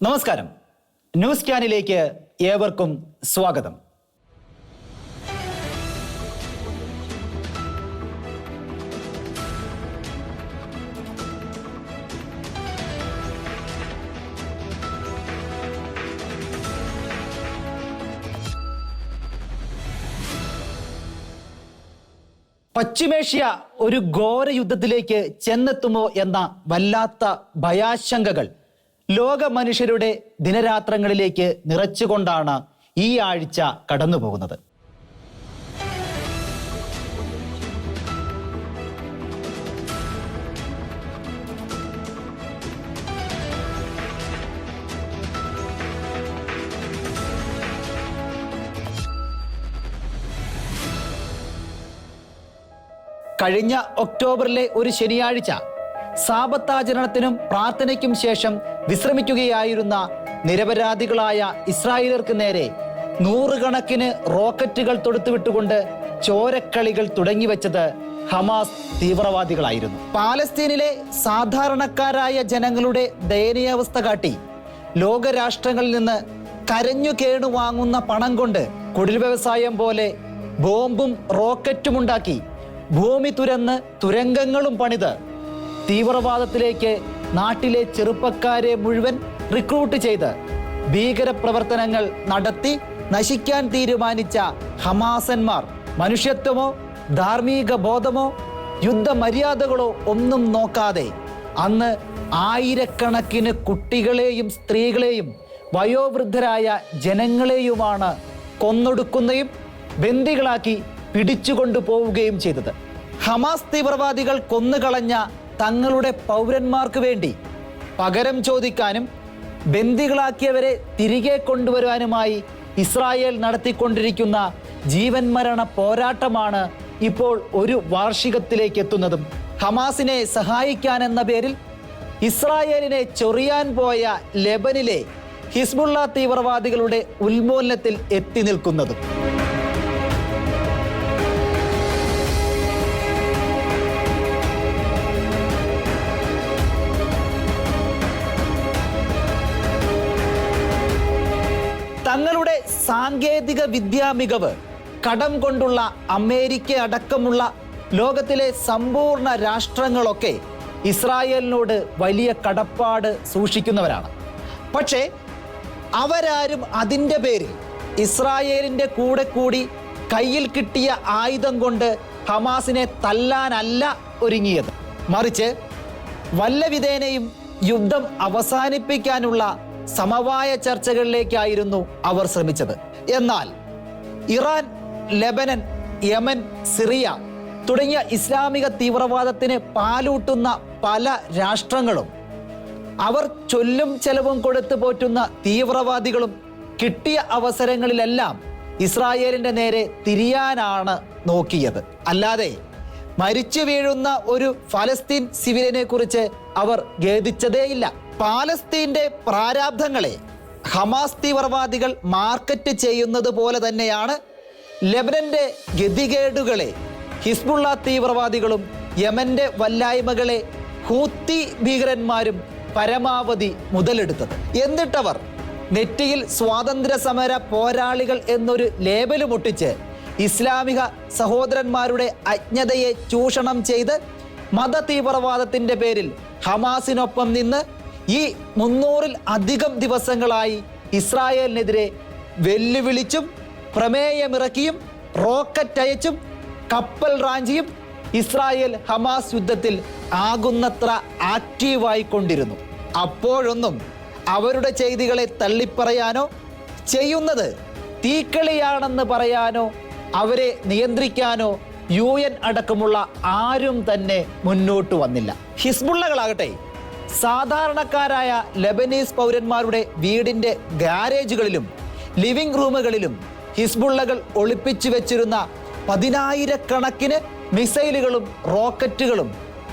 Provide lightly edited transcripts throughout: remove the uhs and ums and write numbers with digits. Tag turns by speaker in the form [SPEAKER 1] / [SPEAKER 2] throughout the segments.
[SPEAKER 1] നമസ്കാരം. ന്യൂസ് ക്യാനിലേക്ക് ഏവർക്കും സ്വാഗതം. പശ്ചിമേഷ്യ ഒരു ഘോര യുദ്ധത്തിലേക്ക് ചെന്നെത്തുമോ എന്ന വല്ലാത്ത ഭയാശങ്കകൾ ലോക മനുഷ്യരുടെ ദിനരാത്രങ്ങളിലേക്ക് നിറച്ചുകൊണ്ടാണ് ഈ ആഴ്ച കടന്നുപോകുന്നത്. കഴിഞ്ഞ ഒക്ടോബറിലെ ഒരു ശനിയാഴ്ച സാബത്താചരണത്തിനും പ്രാർത്ഥനയ്ക്കും ശേഷം വിശ്രമിക്കുകയായിരുന്ന നിരപരാധികളായ ഇസ്രായേലർക്ക് നേരെ നൂറുകണക്കിന് റോക്കറ്റുകൾ തൊടുത്തുവിട്ടുകൊണ്ട് ചോരക്കളികൾ തുടങ്ങിവെച്ചത് ഹമാസ് തീവ്രവാദികളായിരുന്നു. പാലസ്തീനിലെ സാധാരണക്കാരായ ജനങ്ങളുടെ ദയനീയാവസ്ഥ കാട്ടി ലോകരാഷ്ട്രങ്ങളിൽ നിന്ന് കരഞ്ഞു കേണു വാങ്ങുന്ന പണം കൊണ്ട് കുടിൽ വ്യവസായം പോലെ ബോംബും റോക്കറ്റും ഉണ്ടാക്കി ഭൂമി തുരന്ന് തുരങ്കങ്ങളും പണിത് തീവ്രവാദത്തിലേക്ക് നാട്ടിലെ ചെറുപ്പക്കാരെ മുഴുവൻ റിക്രൂട്ട് ചെയ്ത് ഭീകരപ്രവർത്തനങ്ങൾ നടത്തി നശിക്കാൻ തീരുമാനിച്ച ഹമാസന്മാർ മനുഷ്യത്വമോ ധാർമ്മിക ബോധമോ യുദ്ധമര്യാദകളോ ഒന്നും നോക്കാതെ അന്ന് ആയിരക്കണക്കിന് കുട്ടികളെയും സ്ത്രീകളെയും വയോവൃദ്ധരായ ജനങ്ങളെയുമാണ് കൊന്നൊടുക്കുകയും ബന്ദികളാക്കി പിടിച്ചുകൊണ്ടു പോവുകയും ചെയ്തത്. ഹമാസ് തീവ്രവാദികൾ കൊന്നുകളഞ്ഞ തങ്ങളുടെ പൗരന്മാർക്ക് വേണ്ടി പകരം ചോദിക്കാനും ബന്ദികളാക്കിയവരെ തിരികെ കൊണ്ടുവരുവാനുമായി ഇസ്രായേൽ നടത്തിക്കൊണ്ടിരിക്കുന്ന ജീവൻ മരണ പോരാട്ടമാണ് ഇപ്പോൾ ഒരു വാർഷികത്തിലേക്ക് എത്തുന്നതും. ഹമാസിനെ സഹായിക്കാനെന്ന പേരിൽ ഇസ്രായേലിനെ ചൊറിയാൻ പോയ ലെബനിലെ ഹിസ്ബുള്ള തീവ്രവാദികളുടെ ഉന്മൂലനത്തിൽ എത്തി നിൽക്കുന്നതും. തങ്ങളുടെ സാങ്കേതിക വിദ്യാ മികവ് കടം കൊണ്ടുള്ള അമേരിക്ക അടക്കമുള്ള ലോകത്തിലെ സമ്പൂർണ്ണ രാഷ്ട്രങ്ങളൊക്കെ ഇസ്രായേലിനോട് വലിയ കടപ്പാട് സൂക്ഷിക്കുന്നവരാണ്. പക്ഷേ അവരാരും അതിൻ്റെ പേരിൽ ഇസ്രായേലിൻ്റെ കൂടെ കൂടി കയ്യിൽ കിട്ടിയ ആയുധം കൊണ്ട് ഹമാസിനെ തല്ലാനല്ല ഒരുങ്ങിയത്. മറിച്ച് വല്ലവിധേനയും യുദ്ധം അവസാനിപ്പിക്കാനുള്ള സമവായ ചർച്ചകളിലേക്കായിരുന്നു അവർ ശ്രമിച്ചത്. എന്നാൽ ഇറാൻ, ലെബനൻ, യമൻ, സിറിയ തുടങ്ങിയ ഇസ്ലാമിക തീവ്രവാദത്തിന് പാലൂട്ടുന്ന പല രാഷ്ട്രങ്ങളും അവർ ചൊല്ലും ചെലവും കൊടുത്തു പോറ്റുന്ന തീവ്രവാദികളും കിട്ടിയ അവസരങ്ങളിലെല്ലാം ഇസ്രായേലിന്റെ നേരെ തിരിയാനാണ് നോക്കിയത്. അല്ലാതെ മരിച്ചു വീഴുന്ന ഒരു ഫലസ്തീൻ സിവിലിനെ കുറിച്ച് അവർ ഖേദിച്ചതേയില്ല. പാലസ്തീന്റെ പ്രാരാബ്ധങ്ങളെ ഹമാസ് തീവ്രവാദികൾ മാർക്കറ്റ് ചെയ്യുന്നത് പോലെ തന്നെയാണ് ലെബനന്റെ ഗതികേടുകളെ ഹിസ്ബുള്ള തീവ്രവാദികളും യമന്റെ വല്ലായ്മകളെ ഹൂത്തി ഭീകരന്മാരും പരമാവധി മുതലെടുത്തത്. എന്നിട്ടവർ നെറ്റിയിൽ സ്വാതന്ത്ര്യ സമര പോരാളികൾ എന്നൊരു ലേബലും ഒട്ടിച്ച് ഇസ്ലാമിക സഹോദരന്മാരുടെ അജ്ഞതയെ ചൂഷണം ചെയ്ത് മത തീവ്രവാദത്തിന്റെ പേരിൽ ഹമാസിനൊപ്പം നിന്ന് ഈ 300-ൽ അധികം ദിവസങ്ങളായി ഇസ്രായേലിനെതിരെ വെല്ലുവിളിച്ചും പ്രമേയമിറക്കിയും റോക്കറ്റ് അയച്ചും കപ്പൽ റാഞ്ചിയും ഇസ്രായേൽ ഹമാസ് യുദ്ധത്തിൽ ആകുന്നത്ര ആക്റ്റീവായിക്കൊണ്ടിരുന്നു. അപ്പോഴൊന്നും അവരുടെ ചെയ്തികളെ തള്ളിപ്പറയാനോ ചെയ്യുന്നത് തീക്കളിയാണെന്ന് പറയാനോ അവരെ നിയന്ത്രിക്കാനോ UN അടക്കമുള്ള ആരും തന്നെ മുന്നോട്ട് വന്നില്ല. ഹിസ്ബുള്ളകളാകട്ടെ സാധാരണക്കാരായ ലെബനീസ് പൗരന്മാരുടെ വീടിന്റെ ഗാരേജുകളിലും ലിവിംഗ് റൂമുകളിലും ഹിസ്ബുള്ളകൾ ഒളിപ്പിച്ചു വെച്ചിരുന്ന 10,000-കണക്കിന് മിസൈലുകളും റോക്കറ്റുകളും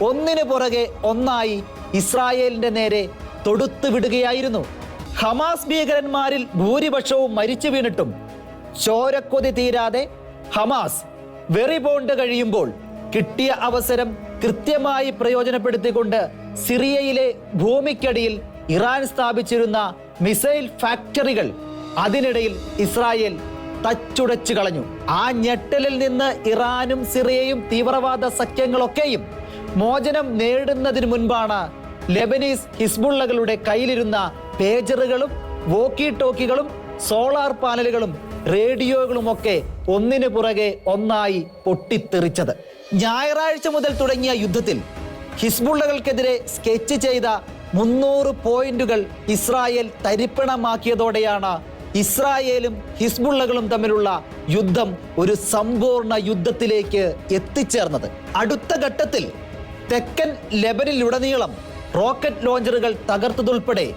[SPEAKER 1] ഒന്നിനു പുറകെ ഒന്നായി ഇസ്രായേലിന്റെ നേരെ തൊടുത്തു വിടുകയായിരുന്നു. ഹമാസ് ഭീകരന്മാരിൽ ഭൂരിപക്ഷവും മരിച്ചു വീണിട്ടും ചോരക്കൊതി തീരാതെ ഹമാസ് വെറിപോണ്ട് കഴിയുമ്പോൾ കിട്ടിയ അവസരം കൃത്യമായി പ്രയോജനപ്പെടുത്തിക്കൊണ്ട് സിറിയയിലെ ഭൂമിക്കടിയിൽ ഇറാൻ സ്ഥാപിച്ചിരുന്ന മിസൈൽ ഫാക്ടറികൾ അതിനിടയിൽ ഇസ്രായേൽ തച്ചുടച്ചു കളഞ്ഞു. ആ ഞെട്ടലിൽ നിന്ന് ഇറാനും സിറിയയും തീവ്രവാദ സഖ്യങ്ങളൊക്കെയും മോചനം നേടുന്നതിന് മുൻപാണ് ലെബനീസ് ഹിസ്ബുള്ളകളുടെ കയ്യിലിരുന്ന പേജറുകളും വോക്കി ടോക്കികളും സോളാർ പാനലുകളും റേഡിയോകളുമൊക്കെ ഒന്നിനു പുറകെ ഒന്നായി പൊട്ടിത്തെറിച്ചത്. ഞായറാഴ്ച മുതൽ തുടങ്ങിയ യുദ്ധത്തിൽ ഹിസ്ബുള്ളകൾക്കെതിരെ സ്കെച്ച് ചെയ്ത 300 പോയിന്റുകൾ ഇസ്രായേൽ തരിപ്പണമാക്കിയതോടെയാണ് ഇസ്രായേലും ഹിസ്ബുള്ളകളും തമ്മിലുള്ള യുദ്ധം ഒരു സമ്പൂർണ്ണ യുദ്ധത്തിലേക്ക് എത്തിച്ചേർന്നത്. അടുത്ത ഘട്ടത്തിൽ തെക്കൻ ലെബനിലുടനീളം റോക്കറ്റ് ലോഞ്ചറുകൾ തകർത്തതുൾപ്പെടെ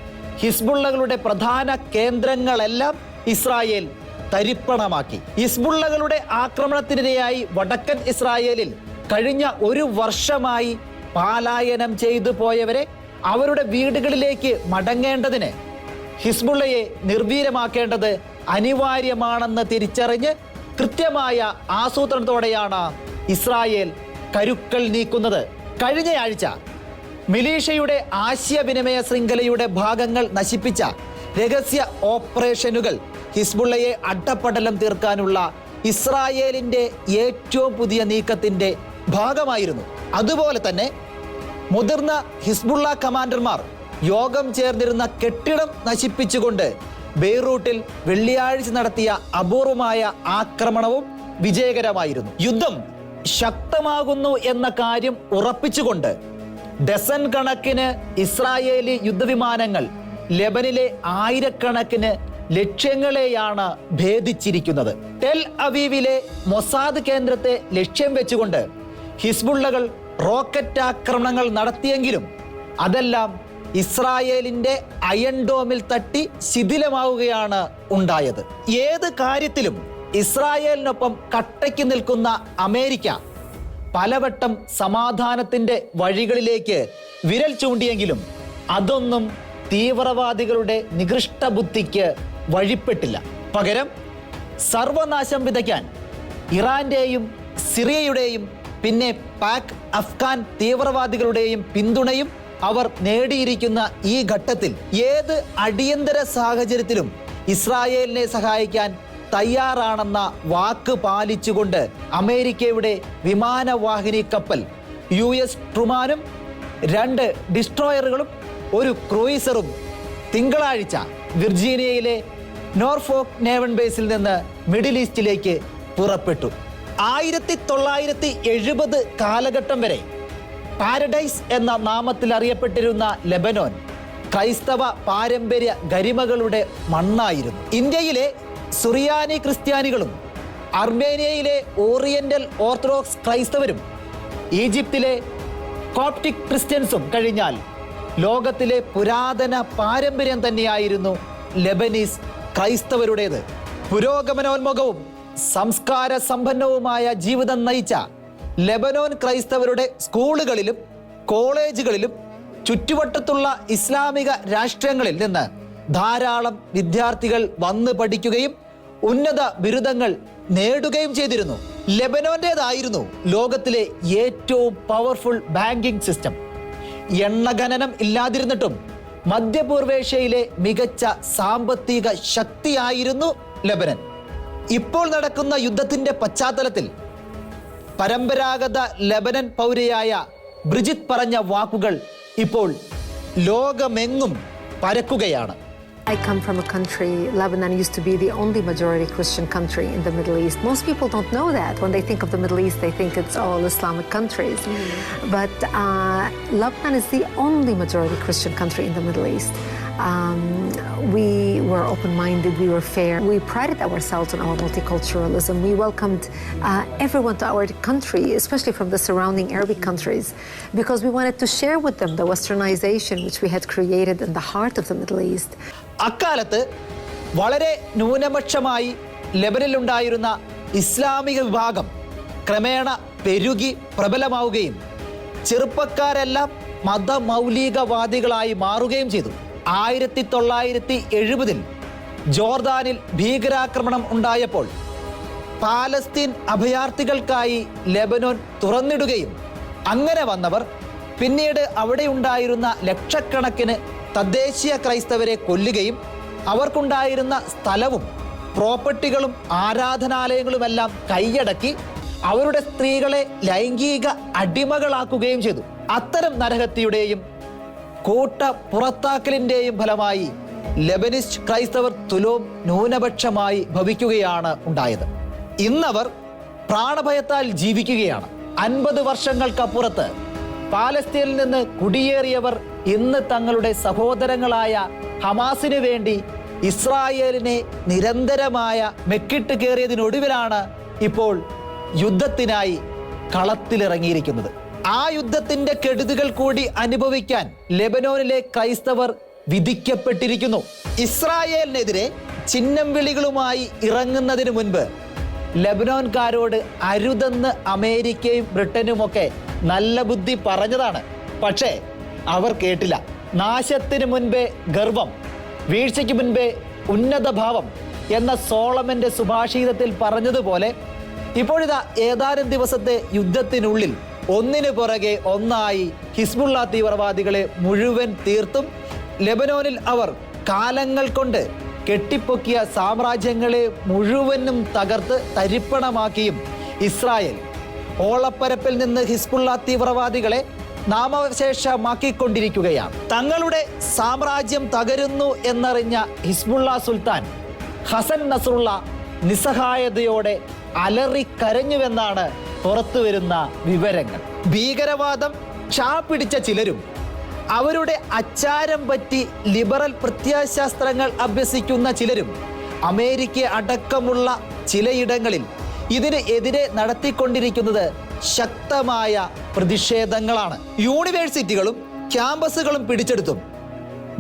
[SPEAKER 1] ഹിസ്ബുള്ളകളുടെ പ്രധാന കേന്ദ്രങ്ങളെല്ലാം ഇസ്രായേൽ തരിപ്പണമാക്കി. ഹിസ്ബുള്ളകളുടെ ആക്രമണത്തിനിരയായി വടക്കൻ ഇസ്രായേലിൽ കഴിഞ്ഞ 1 വർഷമായി പലായനം ചെയ്തു പോയവരെ അവരുടെ വീടുകളിലേക്ക് മടങ്ങേണ്ടതിന് ഹിസ്ബുള്ളയെ നിർവീര്യമാക്കേണ്ടത് അനിവാര്യമാണെന്ന് തിരിച്ചറിഞ്ഞ് കൃത്യമായ ആസൂത്രണത്തോടെയാണ് ഇസ്രായേൽ കരുക്കൾ നീക്കുന്നത്. കഴിഞ്ഞയാഴ്ച മിലീഷ്യയുടെ ആശയവിനിമയ ശൃംഖലയുടെ ഭാഗങ്ങൾ നശിപ്പിച്ച രഹസ്യ ഓപ്പറേഷനുകൾ ഹിസ്ബുള്ളയെ അട്ടപ്പടലം തീർക്കാനുള്ള ഇസ്രായേലിന്റെ ഏറ്റവും പുതിയ നീക്കത്തിന്റെ ഭാഗമായിരുന്നു. അതുപോലെ തന്നെ മുതിർന്ന ഹിസ്ബുള്ള കമാൻഡർമാർ യോഗം ചേർന്നിരുന്ന കെട്ടിടം നശിപ്പിച്ചുകൊണ്ട് ബെയ്റൂട്ടിൽ വെള്ളിയാഴ്ച നടത്തിയ അപൂർവമായ ആക്രമണവും വിജയകരമായിരുന്നു. യുദ്ധം ശക്തമാകുന്നു എന്ന കാര്യം ഉറപ്പിച്ചുകൊണ്ട് ഡസൻ കണക്കിന് ഇസ്രായേലി യുദ്ധവിമാനങ്ങൾ ലെബനിലെ ആയിരക്കണക്കിന് ലക്ഷ്യങ്ങളെയാണ് ഭേദിച്ചിരിക്കുന്നത്. ടെൽ അവീവിലെ മൊസാദ് കേന്ദ്രത്തെ ലക്ഷ്യം വെച്ചുകൊണ്ട് ഹിസ്ബുള്ളകൾ റോക്കറ്റ് ആക്രമണങ്ങൾ നടത്തിയെങ്കിലും അതെല്ലാം ഇസ്രായേലിന്റെ അയൺ ഡോമിൽ തട്ടി ശിഥിലമാവുകയാണ് ഉണ്ടായത്. ഏത് കാര്യത്തിലും ഇസ്രായേലിനൊപ്പം കട്ടയ്ക്ക് നിൽക്കുന്ന അമേരിക്ക പലവട്ടം സമാധാനത്തിന്റെ വഴികളിലേക്ക് വിരൽ ചൂണ്ടിയെങ്കിലും അതൊന്നും തീവ്രവാദികളുടെ നികൃഷ്ട ബുദ്ധിക്ക് വഴിപ്പെട്ടില്ല. പകരം സർവനാശം വിതയ്ക്കാൻ ഇറാന്റെയും സിറിയയുടെയും പിന്നെ പാക് അഫ്ഗാൻ തീവ്രവാദികളുടെയും പിന്തുണയും അവർ നേടിയിരിക്കുന്ന ഈ ഘട്ടത്തിൽ ഏത് അടിയന്തര സാഹചര്യത്തിലും ഇസ്രായേലിനെ സഹായിക്കാൻ തയ്യാറാണെന്ന വാക്ക് പാലിച്ചുകൊണ്ട് അമേരിക്കയുടെ വിമാനവാഹിനി കപ്പൽ US ട്രുമാനും 2 ഡിസ്ട്രോയറുകളും 1 ക്രൂയിസറും തിങ്കളാഴ്ച വിർജീനിയയിലെ നോർഫോക്ക് നേവൽ ബേസിൽ നിന്ന് മിഡിൽ ഈസ്റ്റിലേക്ക് പുറപ്പെട്ടു. 1970 കാലഘട്ടം വരെ പാരഡൈസ് എന്ന നാമത്തിൽ അറിയപ്പെട്ടിരുന്ന ലെബനോൻ ക്രൈസ്തവ പാരമ്പര്യ ഗരിമകളുടെ മണ്ണായിരുന്നു. ഇന്ത്യയിലെ സുറിയാനി ക്രിസ്ത്യാനികളും അർമേനിയയിലെ ഓറിയന്റൽ ഓർത്തഡോക്സ് ക്രൈസ്തവരും ഈജിപ്തിലെ കോപ്റ്റിക് ക്രിസ്ത്യൻസും കഴിഞ്ഞാൽ ലോകത്തിലെ പുരാതന പാരമ്പര്യം തന്നെയായിരുന്നു ലെബനീസ് ക്രൈസ്തവരുടേത്. പുരോഗമനോന്മുഖവും സംസ്കാര സമ്പന്നവുമായ ജീവിതം നയിച്ച ലെബനോൻ ക്രൈസ്തവരുടെ സ്കൂളുകളിലും കോളേജുകളിലും ചുറ്റുവട്ടത്തുള്ള ഇസ്ലാമിക രാഷ്ട്രങ്ങളിൽ നിന്ന് ധാരാളം വിദ്യാർത്ഥികൾ വന്ന് പഠിക്കുകയും ഉന്നത ബിരുദങ്ങൾ നേടുകയും ചെയ്തിരുന്നു. ലെബനോന്റേതായിരുന്നു ലോകത്തിലെ ഏറ്റവും പവർഫുൾ ബാങ്കിംഗ് സിസ്റ്റം. എണ്ണഖനനം ഇല്ലാതിരുന്നിട്ടും മധ്യപൂർവേഷ്യയിലെ മികച്ച സാമ്പത്തിക ശക്തിയായിരുന്നു ലെബനൻ. ഇപ്പോൾ നടക്കുന്ന യുദ്ധത്തിന്റെ പശ്ചാത്തലത്തിൽ പരമ്പരാഗത ലെബനൻ പൗരയായ ബ്രിജിത്ത് പറഞ്ഞ വാക്കുകൾ ഇപ്പോൾ ലോകമെങ്ങും പരക്കുകയാണ്.
[SPEAKER 2] I come from a country, Lebanon used to be the only majority Christian country in the Middle East. Most people don't know that. When they think of the Middle East, they think it's all Islamic countries. But Lebanon is the only majority Christian country in the Middle East. We were open-minded, we were fair. We prided ourselves on our multiculturalism. We welcomed everyone to our country, especially from the surrounding Arabic countries, because we wanted to share with them the westernization which we had created in the heart of the Middle East.
[SPEAKER 1] അക്കാലത്ത് വളരെ ന്യൂനപക്ഷമായി ലെബനിലുണ്ടായിരുന്ന ഇസ്ലാമിക വിഭാഗം ക്രമേണ പെരുകി പ്രബലമാവുകയും ചെറുപ്പക്കാരെല്ലാം മതമൗലികവാദികളായി മാറുകയും ചെയ്തു. 1970 ജോർദാനിൽ ഭീകരാക്രമണം ഉണ്ടായപ്പോൾ പാലസ്തീൻ അഭയാർത്ഥികൾക്കായി ലെബനോൻ തുറന്നിടുകയും അങ്ങനെ വന്നവർ പിന്നീട് അവിടെ ഉണ്ടായിരുന്ന ലക്ഷക്കണക്കിന് തദ്ദേശീയ ക്രൈസ്തവരെ കൊല്ലുകയും അവർക്കുണ്ടായിരുന്ന സ്ഥലവും പ്രോപ്പർട്ടികളും ആരാധനാലയങ്ങളുമെല്ലാം കൈയടക്കി അവരുടെ സ്ത്രീകളെ ലൈംഗിക അടിമകളാക്കുകയും ചെയ്തു. അത്തരം നരഹത്യയുടെയും കൂട്ട പുറത്താക്കലിൻ്റെയും ഫലമായി ലെബനിസ്റ്റ് ക്രൈസ്തവർ തുലോം ന്യൂനപക്ഷമായി ഭവിക്കുകയാണ് ഉണ്ടായത്. ഇന്നവർ പ്രാണഭയത്താൽ ജീവിക്കുകയാണ്. 50 വർഷങ്ങൾക്കപ്പുറത്ത് പാലസ്തീനിൽ നിന്ന് കുടിയേറിയവർ ഇന്ന് തങ്ങളുടെ സഹോദരങ്ങളായ ഹമാസിന് വേണ്ടി ഇസ്രായേലിനെ നിരന്തരമായ മെക്കിട്ട് കയറിയതിനൊടുവിലാണ് ഇപ്പോൾ യുദ്ധത്തിനായി കളത്തിലിറങ്ങിയിരിക്കുന്നത്. ആ യുദ്ധത്തിന്റെ കെടുതികൾ കൂടി അനുഭവിക്കാൻ ലെബനോനിലെ ക്രൈസ്തവർ വിധിക്കപ്പെട്ടിരിക്കുന്നു. ഇസ്രായേലിനെതിരെ ചിഹ്നം വിളികളുമായി ഇറങ്ങുന്നതിന് മുൻപ് ലെബനോൻകാരോട് അരുതെന്ന് അമേരിക്കയും ബ്രിട്ടനുമൊക്കെ നല്ല ബുദ്ധി പറഞ്ഞതാണ്. പക്ഷേ അവർ കേട്ടില്ല. നാശത്തിന് മുൻപേ ഗർവം, വീഴ്ചയ്ക്ക് മുൻപേ ഉന്നത ഭാവം എന്ന സോളമന്റെ സുഭാഷിതത്തിൽ പറഞ്ഞതുപോലെ ഇപ്പോഴിതാ ഏതാനും ദിവസത്തെ യുദ്ധത്തിനുള്ളിൽ ഒന്നിനു പുറകെ ഒന്നായി ഹിസ്ബുള്ള തീവ്രവാദികളെ മുഴുവൻ തീർത്തും ലെബനോനിൽ അവർ കാലങ്ങൾ കൊണ്ട് കെട്ടിപ്പൊക്കിയ സാമ്രാജ്യങ്ങളെ മുഴുവനും തകർത്ത് തരിപ്പണമാക്കിയും ഇസ്രായേൽ ഓളപ്പരപ്പിൽ നിന്ന് ഹിസ്ബുള്ള തീവ്രവാദികളെ നാമശേഷമാക്കിക്കൊണ്ടിരിക്കുകയാണ്. തങ്ങളുടെ സാമ്രാജ്യം തകരുന്നു എന്നറിഞ്ഞ ഹിസ്ബുള്ള സുൽത്താൻ ഹസൻ നസ്രുള്ള നിസ്സഹായതയോടെ അലറിക്കരഞ്ഞുവെന്നാണ് പുറത്തുവരുന്ന വിവരങ്ങൾ. ഭീകരവാദം പിടിച്ച ചിലരും അവരുടെ അച്ചാരം പറ്റി ലിബറൽ പ്രത്യയശാസ്ത്രങ്ങൾ അഭ്യസിക്കുന്ന ചിലരും അമേരിക്ക അടക്കമുള്ള ചിലയിടങ്ങളിൽ ഇതിന് എതിരെ നടത്തിക്കൊണ്ടിരിക്കുന്നത് ശക്തമായ പ്രതിഷേധങ്ങളാണ്. യൂണിവേഴ്സിറ്റികളും ക്യാമ്പസുകളും പിടിച്ചെടുത്തും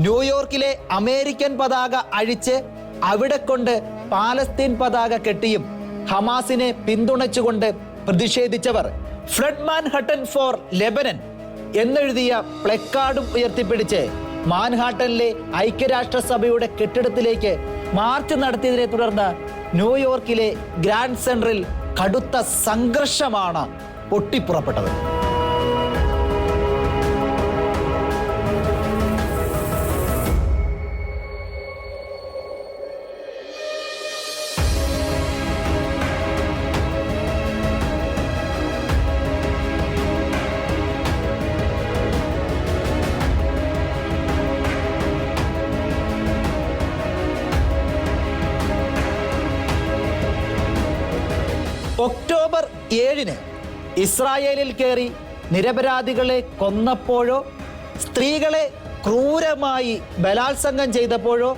[SPEAKER 1] ന്യൂയോർക്കിലെ അമേരിക്കൻ പതാക അഴിച്ച് അവിടെ കൊണ്ട് പാലസ്തീൻ പതാക കെട്ടിയും ഹമാസിനെ പിന്തുണച്ചുകൊണ്ട് പ്രതിഷേധിച്ചവർ ഫ്ലഡ് മാൻഹട്ടൻ ഫോർ ലെബനൻ എന്നെഴുതിയ പ്ലക്കാർഡും ഉയർത്തിപ്പിടിച്ച് മാൻഹാട്ടനിലെ ഐക്യരാഷ്ട്രസഭയുടെ കെട്ടിടത്തിലേക്ക് മാർച്ച് നടത്തിയതിനെ തുടർന്ന് ന്യൂയോർക്കിലെ ഗ്രാൻഡ് സെൻട്രൽ കടുത്ത സംഘർഷമാണ് പൊട്ടിപ്പുറപ്പെട്ടത്. ഒക്ടോബർ 7 ഇസ്രായേലിൽ കയറി നിരപരാധികളെ കൊന്നപ്പോഴോ സ്ത്രീകളെ ക്രൂരമായി ബലാത്സംഗം ചെയ്തപ്പോഴോ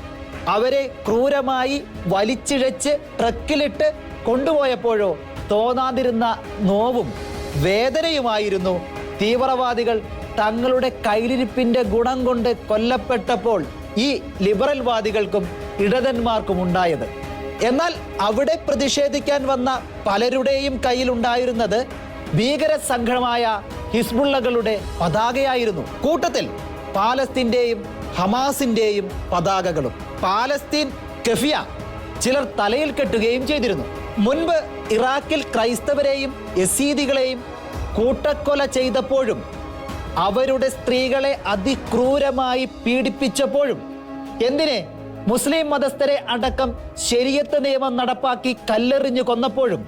[SPEAKER 1] അവരെ ക്രൂരമായി വലിച്ചിഴച്ച് ട്രക്കിലിട്ട് കൊണ്ടുപോയപ്പോഴോ തോന്നാതിരുന്ന നോവും വേദനയുമായിരുന്നു തീവ്രവാദികൾ തങ്ങളുടെ കയ്യിലിരിപ്പിന്റെ ഗുണം കൊണ്ട് കൊല്ലപ്പെട്ടപ്പോൾ ഈ ലിബറൽ വാദികൾക്കും ഇടതന്മാർക്കും ഉണ്ടായത്. എന്നാൽ അവിടെ പ്രതിഷേധിക്കാൻ വന്ന പലരുടെയും കയ്യിലുണ്ടായിരുന്നത് ഭീകര സംഘമായ ഹിസ്ബുള്ളകളുടെ പതാകയായിരുന്നു. കൂട്ടത്തിൽ പാലസ്തീന്റെയും ഹമാസിന്റെയും പതാകകളും. പാലസ്തീൻ കെഫിയ ചിലർ തലയിൽ കെട്ടുകയും ചെയ്തിരുന്നു. മുൻപ് ഇറാഖിൽ ക്രൈസ്തവരെയും യസീദികളെയും കൂട്ടക്കൊല ചെയ്തപ്പോഴും അവരുടെ സ്ത്രീകളെ അതിക്രൂരമായി പീഡിപ്പിച്ചപ്പോഴും എന്തിനെ മുസ്ലിം മതസ്ഥരെ അടക്കം ശരീഅത്ത് നിയമം നടപ്പാക്കി കല്ലെറിഞ്ഞു കൊന്നപ്പോഴും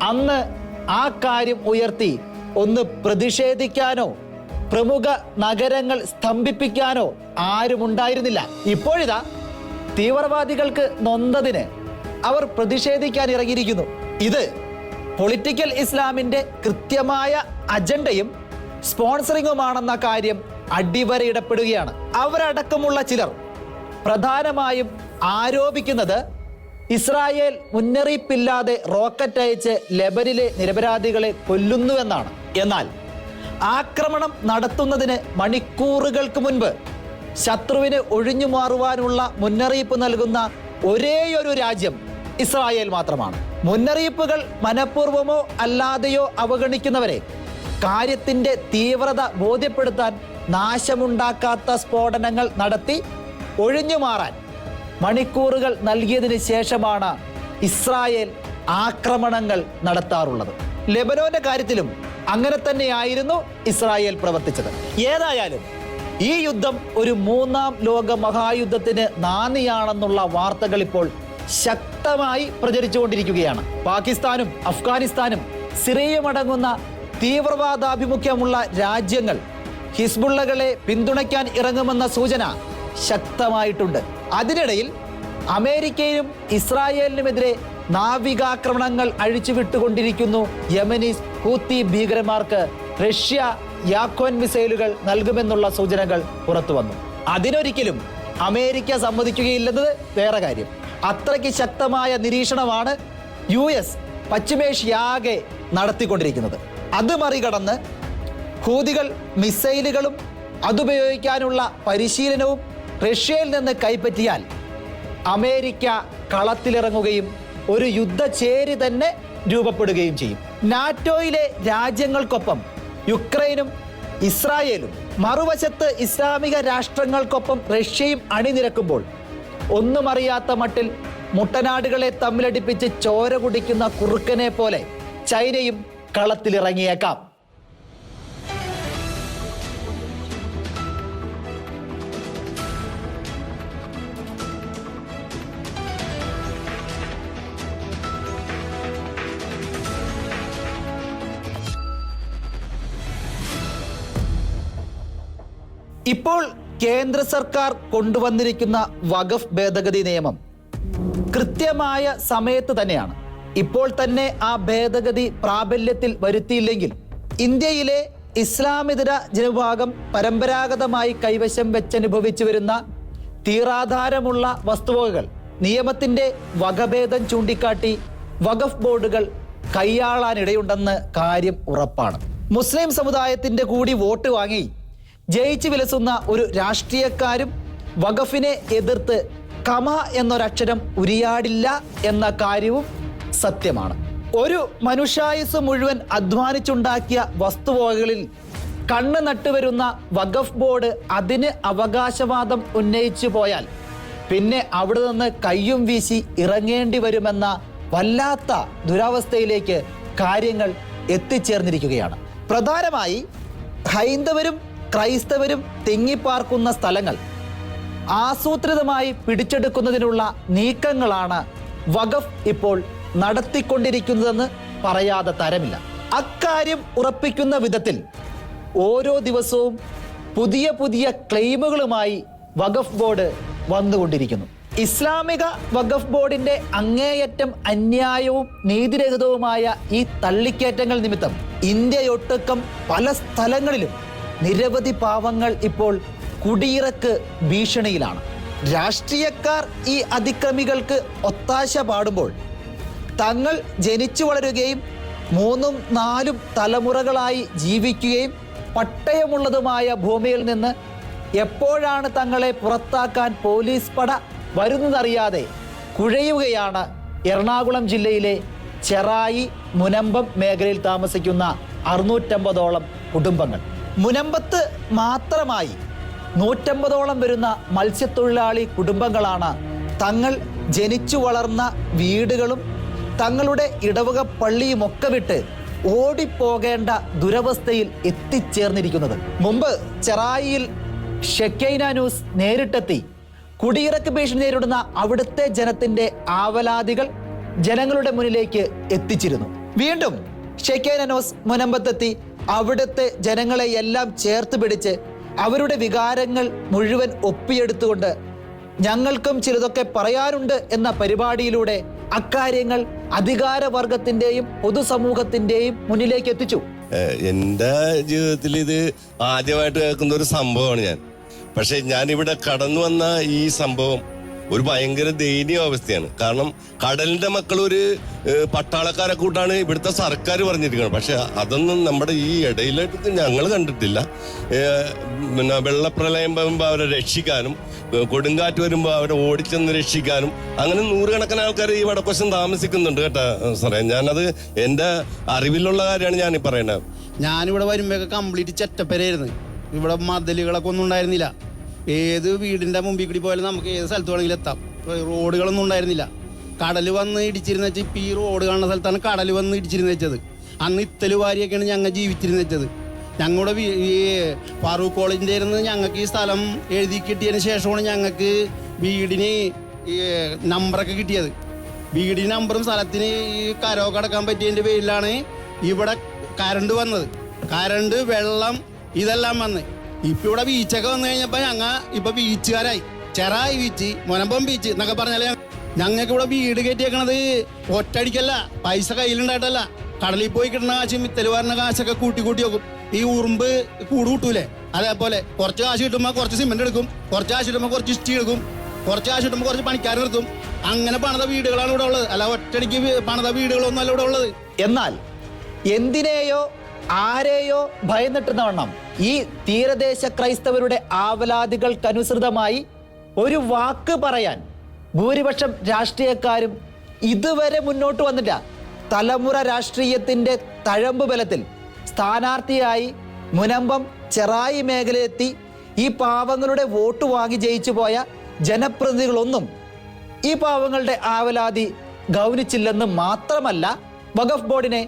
[SPEAKER 1] അന്ന് ആ കാര്യം ഉയർത്തി ഒന്ന് പ്രതിഷേധിക്കാനോ പ്രമുഖ നഗരങ്ങൾ സ്തംഭിപ്പിക്കാനോ ആരും ഉണ്ടായിരുന്നില്ല. ഇപ്പോഴിതാ തീവ്രവാദികൾക്ക് നൊന്തതിന് അവർ പ്രതിഷേധിക്കാൻ ഇറങ്ങിയിരിക്കുന്നു. ഇത് പൊളിറ്റിക്കൽ ഇസ്ലാമിന്റെ കൃത്യമായ അജണ്ടയും സ്പോൺസറിങ്ങുമാണെന്ന കാര്യം അടിവരയിടപ്പെടുകയാണ്. അവരടക്കമുള്ള ചിലർ പ്രധാനമായും ആരോപിക്കുന്നത് ഇസ്രായേൽ മുന്നറിയിപ്പില്ലാതെ റോക്കറ്റ് അയച്ച് ലെബനിലെ നിരപരാധികളെ കൊല്ലുന്നുവെന്നാണ്. എന്നാൽ ആക്രമണം നടത്തുന്നതിന് മണിക്കൂറുകൾക്ക് മുൻപ് ശത്രുവിന് ഒഴിഞ്ഞു മാറുവാനുള്ള മുന്നറിയിപ്പ് നൽകുന്ന ഒരേയൊരു രാജ്യം ഇസ്രായേൽ മാത്രമാണ്. മുന്നറിയിപ്പുകൾ മനഃപൂർവമോ അല്ലാതെയോ അവഗണിക്കുന്നവരെ കാര്യത്തിന്റെ തീവ്രത ബോധ്യപ്പെടുത്താൻ നാശമുണ്ടാക്കാത്ത സ്ഫോടനങ്ങൾ നടത്തി ഒഴിഞ്ഞു മാറാൻ മണിക്കൂറുകൾ നൽകിയതിന് ശേഷമാണ് ഇസ്രായേൽ ആക്രമണങ്ങൾ നടത്താറുള്ളത്. ലെബനോന്റെ കാര്യത്തിലും അങ്ങനെ തന്നെയായിരുന്നു ഇസ്രായേൽ പ്രവർത്തിച്ചത്. ഏതായാലും ഈ യുദ്ധം ഒരു മൂന്നാം ലോക മഹായുദ്ധത്തിന് നാന്ദിയാണെന്നുള്ള വാർത്തകൾ ഇപ്പോൾ ശക്തമായി പ്രചരിച്ചുകൊണ്ടിരിക്കുകയാണ്. പാകിസ്ഥാനും അഫ്ഗാനിസ്ഥാനും സിറിയയുമടങ്ങുന്ന തീവ്രവാദാഭിമുഖ്യമുള്ള രാജ്യങ്ങൾ ഹിസ്ബുള്ളകളെ പിന്തുണയ്ക്കാൻ ഇറങ്ങുമെന്ന സൂചന ശക്തമായിട്ടുണ്ട്. അതിനിടയിൽ അമേരിക്കയിലും ഇസ്രായേലിനുമെതിരെ നാവികാക്രമണങ്ങൾ അഴിച്ചുവിട്ടുകൊണ്ടിരിക്കുന്നു. യമനീസ് ഹൂത്തി ഭീകരന്മാർക്ക് റഷ്യ യാക്കോൻ മിസൈലുകൾ നൽകുമെന്നുള്ള സൂചനകൾ പുറത്തു വന്നു. അതിനൊരിക്കലും അമേരിക്ക സമ്മതിക്കുകയില്ലെന്നത് വേറെ കാര്യം. അത്രയ്ക്ക് ശക്തമായ നിരീക്ഷണമാണ് US പശ്ചിമേഷ്യയാകെ നടത്തിക്കൊണ്ടിരിക്കുന്നത്. അത് മറികടന്ന് ഹൂതികൾ മിസൈലുകളും അതുപയോഗിക്കാനുള്ള പരിശീലനവും റഷ്യയിൽ നിന്ന് കൈപ്പറ്റിയാൽ അമേരിക്ക കളത്തിലിറങ്ങുകയും ഒരു യുദ്ധചേരി തന്നെ രൂപപ്പെടുകയും ചെയ്യും. നാറ്റോയിലെ രാജ്യങ്ങൾക്കൊപ്പം യുക്രൈനും ഇസ്രായേലും മറുവശത്ത് ഇസ്ലാമിക രാഷ്ട്രങ്ങൾക്കൊപ്പം റഷ്യയും അണിനിരക്കുമ്പോൾ ഒന്നും അറിയാത്ത മട്ടിൽ മുട്ടനാടുകളെ തമ്മിലടിപ്പിച്ച് ചോര കുടിക്കുന്ന കുറുക്കനെ പോലെ ചൈനയും കളത്തിലിറങ്ങിയേക്കാം. ഇപ്പോൾ കേന്ദ്ര സർക്കാർ കൊണ്ടുവന്നിരിക്കുന്ന വഖഫ് ഭേദഗതി നിയമം കൃത്യമായ സമയത്ത് തന്നെയാണ്. ഇപ്പോൾ തന്നെ ആ ഭേദഗതി പ്രാബല്യത്തിൽ വരുത്തിയില്ലെങ്കിൽ ഇന്ത്യയിലെ ഇസ്ലാമിതര ജനവിഭാഗം പരമ്പരാഗതമായി കൈവശം വെച്ചനുഭവിച്ചു വരുന്ന തീരാധാരമുള്ള വസ്തുവകകൾ നിയമത്തിന്റെ വകഭേദം ചൂണ്ടിക്കാട്ടി വഖഫ് ബോർഡുകൾ കൈയാളാനിടയുണ്ടെന്ന് കാര്യം ഉറപ്പാണ്. മുസ്ലിം സമുദായത്തിന്റെ കൂടി വോട്ട് വാങ്ങി ജയിച്ചു വിലസുന്ന ഒരു രാഷ്ട്രീയക്കാരും വഖഫിനെ എതിർത്ത് കമ എന്നൊരക്ഷരം ഉരിയാടില്ല എന്ന കാര്യവും സത്യമാണ്. ഒരു മനുഷ്യായുസ് മുഴുവൻ അധ്വാനിച്ചുണ്ടാക്കിയ വസ്തുവകകളിൽ കണ്ണ് നട്ടുവരുന്ന വഖഫ് ബോർഡ് അതിന് അവകാശവാദം ഉന്നയിച്ചു പോയാൽ പിന്നെ അവിടെ നിന്ന് കയ്യും വീശി ഇറങ്ങേണ്ടി വരുമെന്ന വല്ലാത്ത ദുരവസ്ഥയിലേക്ക് കാര്യങ്ങൾ എത്തിച്ചേർന്നിരിക്കുകയാണ്. പ്രധാനമായി ഹൈന്ദവരും ക്രൈസ്തവരും തിങ്ങിപ്പാർക്കുന്ന സ്ഥലങ്ങൾ ആസൂത്രിതമായി പിടിച്ചെടുക്കുന്നതിനുള്ള നീക്കങ്ങളാണ് വഖഫ് ഇപ്പോൾ നടത്തിക്കൊണ്ടിരിക്കുന്നതെന്ന് പറയാതെ തരമില്ല. അക്കാര്യം ഉറപ്പിക്കുന്ന വിധത്തിൽ ഓരോ ദിവസവും പുതിയ പുതിയ ക്ലെയിമുകളുമായി വഖഫ് ബോർഡ് വന്നുകൊണ്ടിരിക്കുന്നു. ഇസ്ലാമിക വഖഫ് ബോർഡിന്റെ അങ്ങേയറ്റം അന്യായവും നീതിരഹിതവുമായ ഈ തള്ളിക്കയറ്റങ്ങൾ നിമിത്തം ഇന്ത്യയൊട്ടുക്കം പല സ്ഥലങ്ങളിലും നിരവധി പാവങ്ങൾ ഇപ്പോൾ കുടിയിറക്ക് ഭീഷണിയിലാണ്. രാഷ്ട്രീയക്കാർ ഈ അതിക്രമികൾക്ക് ഒത്താശ പാടുമ്പോൾ തങ്ങൾ ജനിച്ചു വളരുകയും 3ഉം 4ഉം തലമുറകളായി ജീവിക്കുകയും പട്ടയമുള്ളതുമായ ഭൂമിയിൽ നിന്ന് എപ്പോഴാണ് തങ്ങളെ പുറത്താക്കാൻ പോലീസ് പട വരുന്നതറിയാതെ കുഴയുകയാണ് എറണാകുളം ജില്ലയിലെ ചെറായി മുനമ്പം മേഖലയിൽ താമസിക്കുന്ന 650ഓളം കുടുംബങ്ങൾ. മുനമ്പത്ത് മാത്രമായി 150ഓളം വരുന്ന മത്സ്യത്തൊഴിലാളി കുടുംബങ്ങളാണ് തങ്ങൾ ജനിച്ചു വളർന്ന വീടുകളും തങ്ങളുടെ ഇടവക പള്ളിയുമൊക്കെ വിട്ട് ഓടിപ്പോകേണ്ട ദുരവസ്ഥയിൽ എത്തിച്ചേർന്നിരിക്കുന്നത്. മുമ്പ് ചെറായിയിൽ ഷെക്കൈന ന്യൂസ് നേരിട്ടെത്തി കുടിയിറക്ക് ഭീഷണി നേരിടുന്ന അവിടുത്തെ ജനത്തിന്റെ ആവലാതികൾ ജനങ്ങളുടെ മുന്നിലേക്ക് എത്തിച്ചിരുന്നു. വീണ്ടും ഷെക്കൈന ന്യൂസ് മുനമ്പത്തെത്തി അവിടുത്തെ ജനങ്ങളെ എല്ലാം ചേർത്ത് പിടിച്ച് അവരുടെ വികാരങ്ങൾ മുഴുവൻ ഒപ്പിയെടുത്തുകൊണ്ട് ഞങ്ങൾക്കും ചിലതൊക്കെ പറയാനുണ്ട് എന്ന പരിപാടിയിലൂടെ അക്കാര്യങ്ങൾ അധികാരവർഗത്തിന്റെയും പൊതുസമൂഹത്തിന്റെയും മുന്നിലേക്ക് എത്തിച്ചു.
[SPEAKER 3] എൻ്റെ ജീവിതത്തിൽ ഇത് ആദ്യമായിട്ട് കേൾക്കുന്ന ഒരു സംഭവമാണ് ഞാൻ. പക്ഷെ ഞാനിവിടെ കടന്നു വന്ന ഈ സംഭവം ഒരു ഭയങ്കര ദയനീയ അവസ്ഥയാണ്. കാരണം കടലിന്റെ മക്കൾ ഒരു പട്ടാളക്കാരെ കൂട്ടാണ് ഇവിടുത്തെ സർക്കാർ പറഞ്ഞിരിക്കുന്നത്. പക്ഷെ അതൊന്നും നമ്മുടെ ഈ ഇടയിലായിട്ട് ഞങ്ങൾ കണ്ടിട്ടില്ല. പിന്നെ വെള്ളപ്രളയം വരുമ്പോൾ അവരെ രക്ഷിക്കാനും കൊടുങ്കാറ്റ് വരുമ്പോൾ അവരെ ഓടിച്ചെന്ന് രക്ഷിക്കാനും അങ്ങനെ 100 ആൾക്കാർ ഈ വടക്കുവശം താമസിക്കുന്നുണ്ട് കേട്ടാ സാറേ. ഞാനത് എൻ്റെ അറിവിലുള്ള കാര്യമാണ് ഞാനീ പറയുന്നത്.
[SPEAKER 4] ഞാനിവിടെ വരുമ്പോഴൊക്കെ കംപ്ലീറ്റ് ചെറ്റപ്പരായിരുന്നു. ഇവിടെ മതിലുകളൊക്കെ ഒന്നും ഉണ്ടായിരുന്നില്ല. ഏത് വീടിന്റെ മുമ്പിൽ കൂടി പോയാലും നമുക്ക് ഏത് സ്ഥലത്ത് വേണമെങ്കിലും എത്താം. റോഡുകളൊന്നും ഉണ്ടായിരുന്നില്ല. കടൽ വന്ന് ഇടിച്ചിരുന്ന വെച്ചാൽ ഇപ്പം ഈ റോഡ് കാണുന്ന സ്ഥലത്താണ് കടൽ വന്ന് ഇടിച്ചിരുന്ന വെച്ചത്. അന്ന് ഇത്തല് വാരിയൊക്കെയാണ് ഞങ്ങൾ ജീവിച്ചിരുന്ന വെച്ചത്. ഞങ്ങളുടെ ഈ ഫാറൂഖ് കോളേജിൻ്റെ ഇരുന്ന് ഞങ്ങൾക്ക് ഈ സ്ഥലം എഴുതി കിട്ടിയതിന് ശേഷമാണ് ഞങ്ങൾക്ക് വീടിന് ഈ നമ്പറൊക്കെ കിട്ടിയത്. വീടിന് നമ്പറും സ്ഥലത്തിന് ഈ കരമൊക്കെ അടക്കാൻ പറ്റിയതിൻ്റെ പേരിലാണ് ഇവിടെ കറണ്ട് വന്നത്. കറണ്ട്, വെള്ളം ഇതെല്ലാം വന്ന് ഇപ്പം ഇവിടെ ബീച്ചൊക്കെ വന്നു കഴിഞ്ഞപ്പോൾ ഞങ്ങൾ ഇപ്പം ബീച്ചുകാരായി. ചെറായി ബീച്ച്, മുനമ്പം ബീച്ച് എന്നൊക്കെ പറഞ്ഞാൽ ഞങ്ങൾക്ക് ഇവിടെ വീട് കയറ്റിയേക്കണത് ഒറ്റയടിക്കല്ല, പൈസ കയ്യിലുണ്ടായിട്ടല്ല. കടലിൽ പോയി കിട്ടുന്ന കാശ്, മിത്തല് വരുന്ന കാശൊക്കെ കൂട്ടി വെക്കും. ഈ ഉറുമ്പ് കൂട് കൂട്ടൂലേ, അതേപോലെ കുറച്ച് കാശ് കിട്ടുമ്പോൾ കുറച്ച് സിമെന്റ് എടുക്കും, കുറച്ച് കാശ് കിട്ടുമ്പോൾ കുറച്ച് ഇഷ്ടി എടുക്കും, കുറച്ച് കാശ് കിട്ടുമ്പോൾ കുറച്ച് പണിക്കാർ നിർത്തും. അങ്ങനെ പണിത വീടുകളാണ് ഇവിടെ ഉള്ളത്, അല്ല ഒറ്റയടിക്ക് പണിത വീടുകളൊന്നും അല്ല ഇവിടെ ഉള്ളത്.
[SPEAKER 1] എന്നാൽ എന്തിനേയോ ആരെയോ ഭയന്നിട്ടുന്ന വണ്ണം ഈ തീരദേശ ക്രൈസ്തവരുടെ ആവലാതികൾക്കനുസൃതമായി ഒരു വാക്ക് പറയാൻ ഭൂരിപക്ഷം രാഷ്ട്രീയക്കാരും ഇതുവരെ മുന്നോട്ട് വന്നില്ല. തലമുറ രാഷ്ട്രീയത്തിന്റെ തഴമ്പ് ബലത്തിൽ സ്ഥാനാർത്ഥിയായി മുനമ്പം ചെറായി മേഖലയെത്തി ഈ പാവങ്ങളുടെ വോട്ട് വാങ്ങി ജയിച്ചു പോയ ജനപ്രതിനിധികളൊന്നും ഈ പാവങ്ങളുടെ ആവലാതി ഗൗനിച്ചില്ലെന്ന് മാത്രമല്ല, വഖഫ് ബോർഡിനെ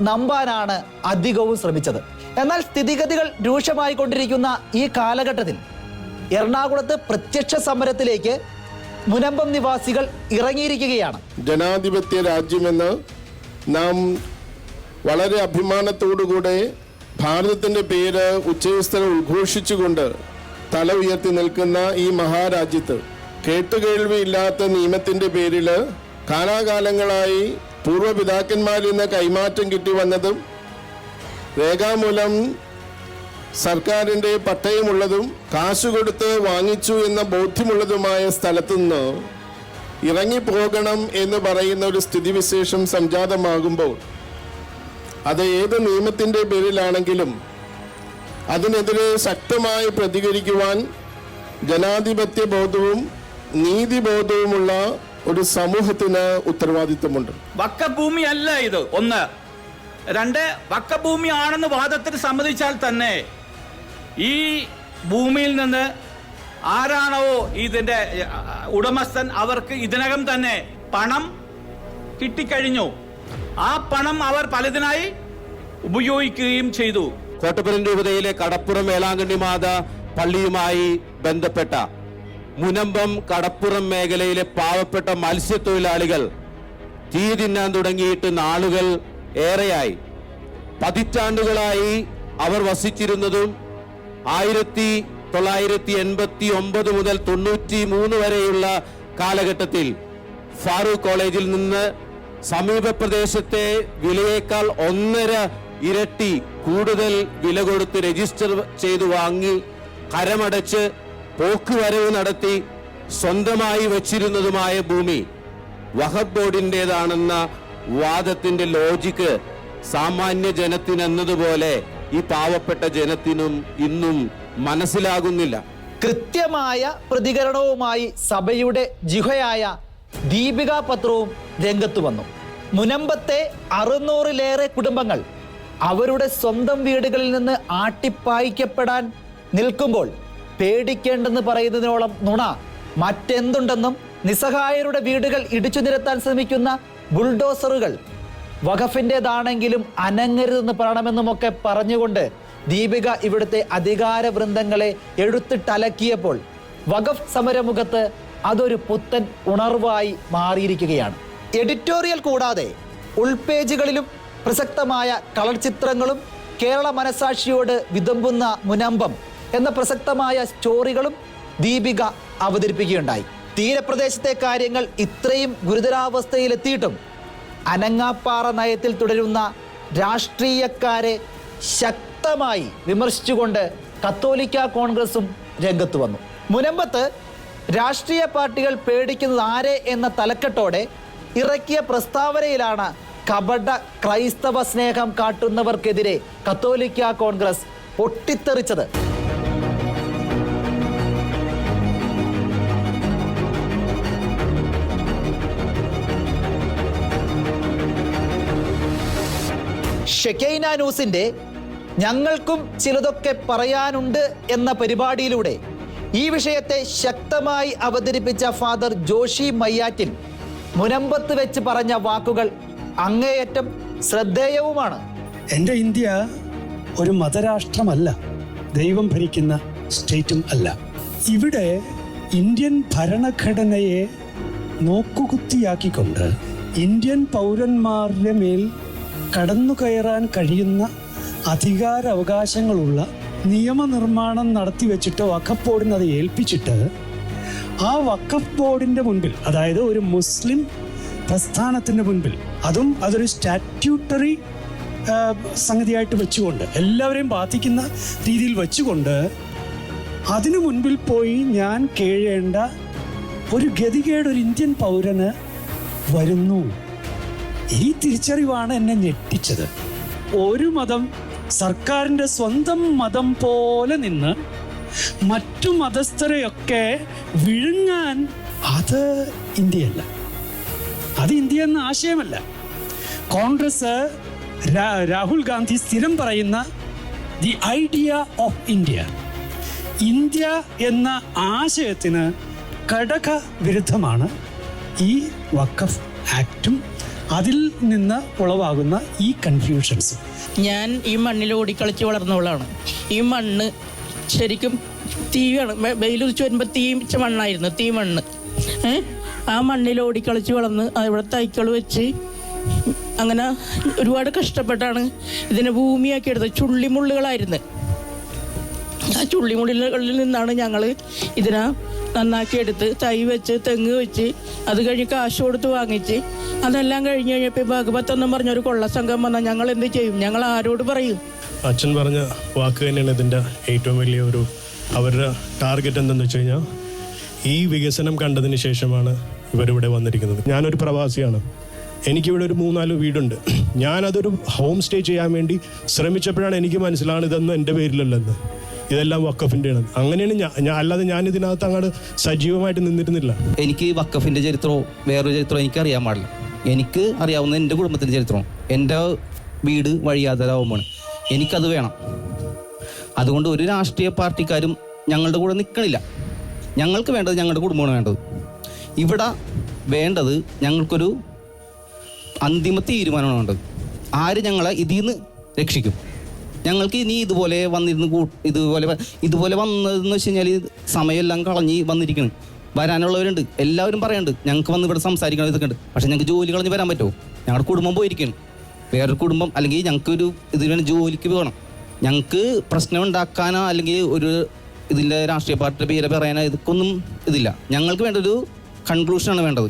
[SPEAKER 1] നമ്പാനാണ് അധികവും ശ്രമിച്ചത്. എന്നാൽ സ്ഥിതിഗതികൾ രൂക്ഷമായി കൊണ്ടിരിക്കുന്ന ഈ കാലഘട്ടത്തിൽ എറണാകുളത്ത് പ്രത്യക്ഷ സമരത്തിലേക്ക് മുനമ്പം നിവാസികൾ ഇറങ്ങിയിരിക്കുകയാണ്.
[SPEAKER 5] ജനാധിപത്യ രാജ്യമെന്ന് നാം വളരെ അഭിമാനത്തോടുകൂടെ ഭാരതത്തിൻ്റെ പേര് ഉച്ചസ്ഥലം ഉദ്ഘോഷിച്ചുകൊണ്ട് തല ഉയർത്തി നിൽക്കുന്ന ഈ മഹാരാജ്യത്ത് കേട്ടുകേൾവിയില്ലാത്ത നിയമത്തിൻ്റെ പേരിൽ കാലാകാലങ്ങളായി പൂർവ്വപിതാക്കന്മാരിൽ നിന്ന് കൈമാറ്റം കിട്ടി വന്നതും രേഖാമൂലം സർക്കാരിൻ്റെ പട്ടയമുള്ളതും കാശുകൊടുത്ത് വാങ്ങിച്ചു എന്ന ബോധ്യമുള്ളതുമായ സ്ഥലത്തുനിന്ന് ഇറങ്ങിപ്പോകണം എന്ന് പറയുന്ന ഒരു സ്ഥിതിവിശേഷം സംജാതമാകുമ്പോൾ അത് ഏത് നിയമത്തിൻ്റെ പേരിലാണെങ്കിലും അതിനെതിരെ ശക്തമായി പ്രതികരിക്കുവാൻ ജനാധിപത്യ ബോധവും നീതിബോധവുമുള്ള ഒരു സമൂഹത്തിന് ഉത്തരവാദിത്വമുണ്ട്.
[SPEAKER 6] വഖഫ് ഭൂമി അല്ല ഇത്, ഒന്ന്. രണ്ട്, വഖഫ് ഭൂമി ആണെന്ന് വാദത്തിന് സമ്മതിച്ചാൽ തന്നെ ഈ ഭൂമിയിൽ നിന്ന് ആരാണോ ഇതിന്റെ ഉടമസ്ഥൻ അവർക്ക് ഇതിനകം തന്നെ പണം കിട്ടിക്കഴിഞ്ഞു. ആ പണം അവർ പലതിനായി ഉപയോഗിക്കുകയും ചെയ്തു.
[SPEAKER 7] കോട്ടപ്പുറം രൂപതയിലെ കടപ്പുറം വേളാങ്കണ്ണി മാത പള്ളിയുമായി ബന്ധപ്പെട്ട മുനമ്പം കടപ്പുറം മേഖലയിലെ പാവപ്പെട്ട മത്സ്യത്തൊഴിലാളികൾ തീ തിന്നാൻ തുടങ്ങിയിട്ട് നാളുകൾ ഏറെയായി. പതിറ്റാണ്ടുകളായി അവർ വസിച്ചിരുന്നതും 1989 മുതൽ 93 വരെയുള്ള കാലഘട്ടത്തിൽ ഫാറൂഖ് കോളേജിൽ നിന്ന് സമീപ പ്രദേശത്തെ വിലയേക്കാൾ 1.5 ഇരട്ടി കൂടുതൽ വില കൊടുത്ത് രജിസ്റ്റർ ചെയ്തു വാങ്ങി കരമടച്ച് പോക്കുവരവ് നടത്തി സ്വന്തമായി വച്ചിരുന്നതുമായ ഭൂമി വഖഫ് ബോർഡിൻ്റെതാണെന്ന വാദത്തിന്റെ ലോജിക്ക് സാമാന്യ ജനത്തിനെന്നതുപോലെ ഈ പാവപ്പെട്ട ജനത്തിനും ഇന്നും മനസ്സിലാകുന്നില്ല.
[SPEAKER 1] കൃത്യമായ പ്രതികരണവുമായി സഭയുടെ ജിഹയായ ദീപിക പത്രവും രംഗത്തു വന്നു. മുനമ്പത്തെ 600-ലേറെ കുടുംബങ്ങൾ അവരുടെ സ്വന്തം വീടുകളിൽ നിന്ന് ആട്ടിപ്പായിക്കപ്പെടാൻ നിൽക്കുമ്പോൾ പേടിക്കേണ്ടെന്ന് പറയുന്നതിനോളം നുണ മറ്റെന്തുണ്ടെന്നും നിസ്സഹായരുടെ വീടുകൾ ഇടിച്ചു നിരത്താൻ ശ്രമിക്കുന്ന ബുൾഡോസറുകൾ വഖഫിൻ്റെതാണെങ്കിലും അനങ്ങരുതെന്ന് പറയണമെന്നുമൊക്കെ പറഞ്ഞുകൊണ്ട് ദീപിക ഇവിടുത്തെ അധികാര വൃന്ദങ്ങളെ എടുത്തിട്ടലക്കിയപ്പോൾ വഖഫ് സമരമുഖത്ത് അതൊരു പുത്തൻ ഉണർവായി മാറിയിരിക്കുകയാണ്. എഡിറ്റോറിയൽ കൂടാതെ ഉൾപേജുകളിലും പ്രസക്തമായ കളർ ചിത്രങ്ങളും കേരള മനസാക്ഷിയോട് വിതമ്പുന്ന മുനമ്പം എന്ന പ്രസക്തമായ സ്റ്റോറികളും ദീപിക അവതരിപ്പിക്കുകയുണ്ടായി. തീരപ്രദേശത്തെ കാര്യങ്ങൾ ഇത്രയും ഗുരുതരാവസ്ഥയിലെത്തിയിട്ടും അനങ്ങാപ്പാറ നയത്തിൽ തുടരുന്ന രാഷ്ട്രീയക്കാരെ ശക്തമായി വിമർശിച്ചുകൊണ്ട് കത്തോലിക്ക കോൺഗ്രസും രംഗത്ത് വന്നു. മുനമ്പത്ത് രാഷ്ട്രീയ പാർട്ടികൾ പേടിക്കുന്നത് ആരെ എന്ന തലക്കെട്ടോടെ ഇറക്കിയ പ്രസ്താവനയിലാണ് കപട ക്രൈസ്തവ സ്നേഹം കാട്ടുന്നവർക്കെതിരെ കത്തോലിക്ക കോൺഗ്രസ് പൊട്ടിത്തെറിച്ചത്. ഷെക്കൈന ന്യൂസിന്റെ ഞങ്ങൾക്കും ചിലതൊക്കെ പറയാനുണ്ട് എന്ന പരിപാടിയിലൂടെ ഈ വിഷയത്തെ ശക്തമായി അവതരിപ്പിച്ച ഫാദർ ജോഷി മയ്യാറ്റിൽ മുനമ്പത്ത് വെച്ച് പറഞ്ഞ വാക്കുകൾ അങ്ങേയറ്റം ശ്രദ്ധേയവുമാണ്.
[SPEAKER 8] എൻ്റെ ഇന്ത്യ ഒരു മതരാഷ്ട്രമല്ല, ദൈവം ഭരിക്കുന്ന സ്റ്റേറ്റും അല്ല. ഇവിടെ ഇന്ത്യൻ ഭരണഘടനയെ നോക്കുകുത്തിയാക്കിക്കൊണ്ട് ഇന്ത്യൻ പൗരന്മാരുടെ മേൽ കടന്നു കയറാൻ കഴിയുന്ന അധികാരാവകാശങ്ങളുള്ള നിയമനിർമ്മാണം നടത്തിവെച്ചിട്ട് വഖഫ് ബോർഡിന് അത് ഏൽപ്പിച്ചിട്ട് ആ വഖഫ് ബോർഡിൻ്റെ മുൻപിൽ, അതായത് ഒരു മുസ്ലിം പ്രസ്ഥാനത്തിൻ്റെ മുൻപിൽ, അതും അതൊരു സ്റ്റാറ്റ്യൂട്ടറി സംഗതിയായിട്ട് വെച്ചുകൊണ്ട്, എല്ലാവരെയും ബാധിക്കുന്ന രീതിയിൽ വെച്ചുകൊണ്ട് അതിനു മുൻപിൽ പോയി ഞാൻ കേഴേണ്ട ഒരു ഗതികേട് ഒരു ഇന്ത്യൻ പൗരന് വരുന്നു. ഈ തിരിച്ചറിവാണ് എന്നെ ഞെട്ടിച്ചത്. ഒരു മതം സർക്കാരിൻ്റെ സ്വന്തം മതം പോലെ നിന്ന് മറ്റു മതസ്ഥരെയൊക്കെ വിഴുങ്ങാൻ, അത് ഇന്ത്യയല്ല, അത് ഇന്ത്യ എന്ന ആശയമല്ല. കോൺഗ്രസ്, രാഹുൽ ഗാന്ധി സ്ഥിരം പറയുന്ന the idea of India, India എന്ന ആശയത്തിന് കടക വിരുദ്ധമാണ് ഈ വഖഫ് ആക്റ്റും അതിൽ നിന്ന് ഉളവാകുന്ന ഈ കൺഫ്യൂഷൻസ്.
[SPEAKER 9] ഞാൻ ഈ മണ്ണിൽ ഓടിക്കളിച്ച് വളർന്നവളാണ്. ഈ മണ്ണ് ശരിക്കും തീയാണ്, വെയിലുദിച്ച് വരുമ്പോൾ തീച്ച മണ്ണായിരുന്നു, തീ മണ്ണ്. ആ മണ്ണിൽ ഓടിക്കളിച്ച് വളർന്ന് അവിടെ തൈക്കൾ വെച്ച് അങ്ങനെ ഒരുപാട് കഷ്ടപ്പെട്ടാണ് ഇതിനെ ഭൂമിയാക്കി എടുത്തത്. ചുള്ളിമുള്ളുകളായിരുന്നു. ആ ചുള്ളിമുള്ളുകളിൽ നിന്നാണ് ഞങ്ങൾ ഇതിനെ നന്നാക്കിയെടുത്ത് തൈ വെച്ച് തെങ്ങ് വെച്ച് അത് കഴിഞ്ഞ് കാശ് കൊടുത്ത് വാങ്ങിച്ച് അതെല്ലാം കഴിഞ്ഞ് കഴിഞ്ഞപ്പോൾ ഭഗവത് എന്നും പറഞ്ഞൊരു കൊള്ളസംഘം വന്നാൽ ഞങ്ങൾ എന്ത് ചെയ്യും? ഞങ്ങൾ ആരോട് പറയും?
[SPEAKER 10] അച്ഛൻ പറഞ്ഞ വാക്ക് തന്നെയാണ് ഇതിൻ്റെ ഏറ്റവും വലിയ ഒരു അവരുടെ ടാർഗറ്റ് എന്തെന്ന് വെച്ച് കഴിഞ്ഞാൽ ഈ വികസനം കണ്ടതിന് ശേഷമാണ് ഇവരിവിടെ വന്നിരിക്കുന്നത്. ഞാനൊരു പ്രവാസിയാണ്. എനിക്കിവിടെ ഒരു 3-4 വീടുണ്ട്. ഞാനതൊരു ഹോം സ്റ്റേ ചെയ്യാൻ വേണ്ടി ശ്രമിച്ചപ്പോഴാണ് എനിക്ക് മനസ്സിലാവുന്നത് ഇതൊന്നും എൻ്റെ പേരിലല്ലെന്ന്, ഇതെല്ലാം വഖഫിൻ്റെയാണ്. അങ്ങനെയാണ് ഞാൻ അല്ലാതെ ഞാൻ ഇതിനകത്ത് അങ്ങോട്ട് സജീവമായിട്ട് നിന്നിരുന്നില്ല.
[SPEAKER 11] എനിക്ക് വഖഫിൻ്റെ ചരിത്രമോ വേറൊരു ചരിത്രമോ എനിക്കറിയാൻ പാടില്ല. എനിക്ക് അറിയാവുന്ന എൻ്റെ കുടുംബത്തിൻ്റെ ചരിത്രം, എൻ്റെ വീട് വഴിയാതരാകുമ്പോൾ എനിക്കത് വേണം. അതുകൊണ്ട് ഒരു രാഷ്ട്രീയ പാർട്ടിക്കാരും ഞങ്ങളുടെ കൂടെ നിൽക്കണില്ല. ഞങ്ങൾക്ക് വേണ്ടത് ഞങ്ങളുടെ കുടുംബമാണ് വേണ്ടത്. ഇവിടെ വേണ്ടത് ഞങ്ങൾക്കൊരു അന്തിമ തീരുമാനമാണ് വേണ്ടത്. ആര് ഞങ്ങളെ ഇതിൽ നിന്ന് രക്ഷിക്കും? ഞങ്ങൾക്ക് ഇനി ഇതുപോലെ വന്നിരുന്ന് ഇതുപോലെ വന്നതെന്ന് വെച്ച് കഴിഞ്ഞാൽ സമയമെല്ലാം കളഞ്ഞ് വന്നിരിക്കണം. വരാനുള്ളവരുണ്ട്, എല്ലാവരും പറയുന്നുണ്ട് ഞങ്ങൾക്ക് വന്ന് ഇവിടെ സംസാരിക്കണം, ഇതൊക്കെ ഉണ്ട്. പക്ഷെ ഞങ്ങൾക്ക് ജോലി കളഞ്ഞ് വരാൻ പറ്റുമോ? ഞങ്ങളുടെ കുടുംബം പോയിരിക്കണം. വേറൊരു കുടുംബം അല്ലെങ്കിൽ ഞങ്ങൾക്കൊരു ഇതിന് ജോലിക്ക് പോകണം. ഞങ്ങൾക്ക് പ്രശ്നം ഉണ്ടാക്കാനോ അല്ലെങ്കിൽ ഒരു ഇതിൻ്റെ രാഷ്ട്രീയ പാർട്ടിയുടെ പേര് പറയാനോ ഇതൊക്കൊന്നും ഇതില്ല. ഞങ്ങൾക്ക് വേണ്ട ഒരു കൺക്ലൂഷനാണ് വേണ്ടത്.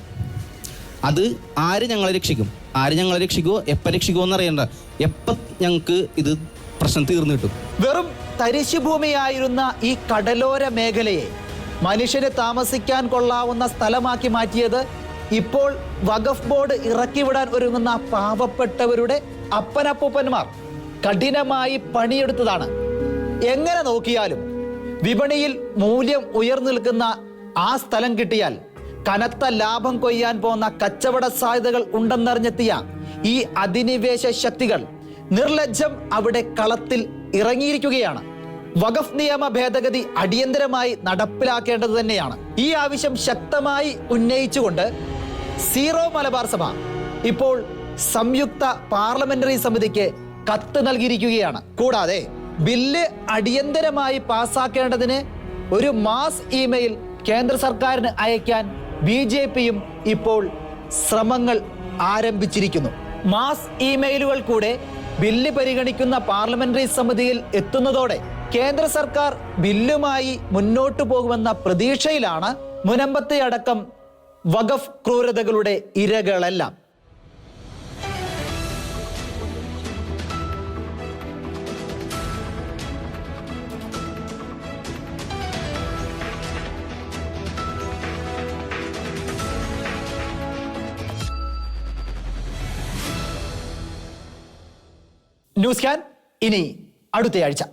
[SPEAKER 11] അത് ആര് ഞങ്ങളെ രക്ഷിക്കും, ആര് ഞങ്ങളെ രക്ഷിക്കുമോ, എപ്പോൾ രക്ഷിക്കുമോ എന്നറിയണ്ട. എപ്പം ഞങ്ങൾക്ക് ഇത് പ്രശ്നം തീർന്നു കിട്ടും.
[SPEAKER 1] വെറും തരിശുഭൂമിയായിരുന്ന ഈ കടലോര മേഖലയെ മനുഷ്യന് താമസിക്കാൻ കൊള്ളാവുന്ന സ്ഥലമാക്കി മാറ്റിയത് ഇപ്പോൾ വഖഫ് ബോർഡ് ഇറക്കിവിടാൻ ഒരുങ്ങുന്ന പാവപ്പെട്ടവരുടെ അപ്പനപ്പൂപ്പന്മാർ കഠിനമായി പണിയെടുത്തതാണ്. എങ്ങനെ നോക്കിയാലും വിപണിയിൽ മൂല്യം ഉയർന്നു നിൽക്കുന്ന ആ സ്ഥലം കിട്ടിയാൽ കനത്ത ലാഭം കൊയ്യാൻ പോകുന്ന കച്ചവട സാധ്യതകൾ ഉണ്ടെന്നറിഞ്ഞെത്തിയ ഈ അധിനിവേശ ശക്തികൾ നിർലജ്ജം അവിടെ കളത്തിൽ ഇറങ്ങിയിരിക്കുകയാണ്. വഖഫ് നിയമ ഭേദഗതി അടിയന്തരമായി നടപ്പിലാക്കേണ്ടത് തന്നെയാണ്. ഈ ആവശ്യം ശക്തമായി ഉന്നയിച്ചുകൊണ്ട് സീറോ മലബാർ സഭ ഇപ്പോൾ സംയുക്ത പാർലമെന്ററി സമിതിക്ക് കത്ത് നൽകിയിരിക്കുകയാണ്. കൂടാതെ ബില്ല് അടിയന്തരമായി പാസ്സാക്കേണ്ടതിന് ഒരു മാസ് ഇമെയിൽ കേന്ദ്ര സർക്കാരിന് അയക്കാൻ BJPയും ഇപ്പോൾ ശ്രമങ്ങൾ ആരംഭിച്ചിരിക്കുന്നു. മാസ് ഇമെയിലുകൾ കൂടെ ബില്ല് പരിഗണിക്കുന്ന പാർലമെന്ററി സമിതിയിൽ എത്തുന്നതോടെ കേന്ദ്ര സർക്കാർ ബില്ലുമായി മുന്നോട്ടു പോകുമെന്ന പ്രതീക്ഷയിലാണ് മുനമ്പത്തെ അടക്കം വഖഫ് ക്രൂരതകളുടെ ഇരകളെല്ലാം. ന്യൂസ് ക്യാൻ ഇനി അടുത്തയാഴ്ച.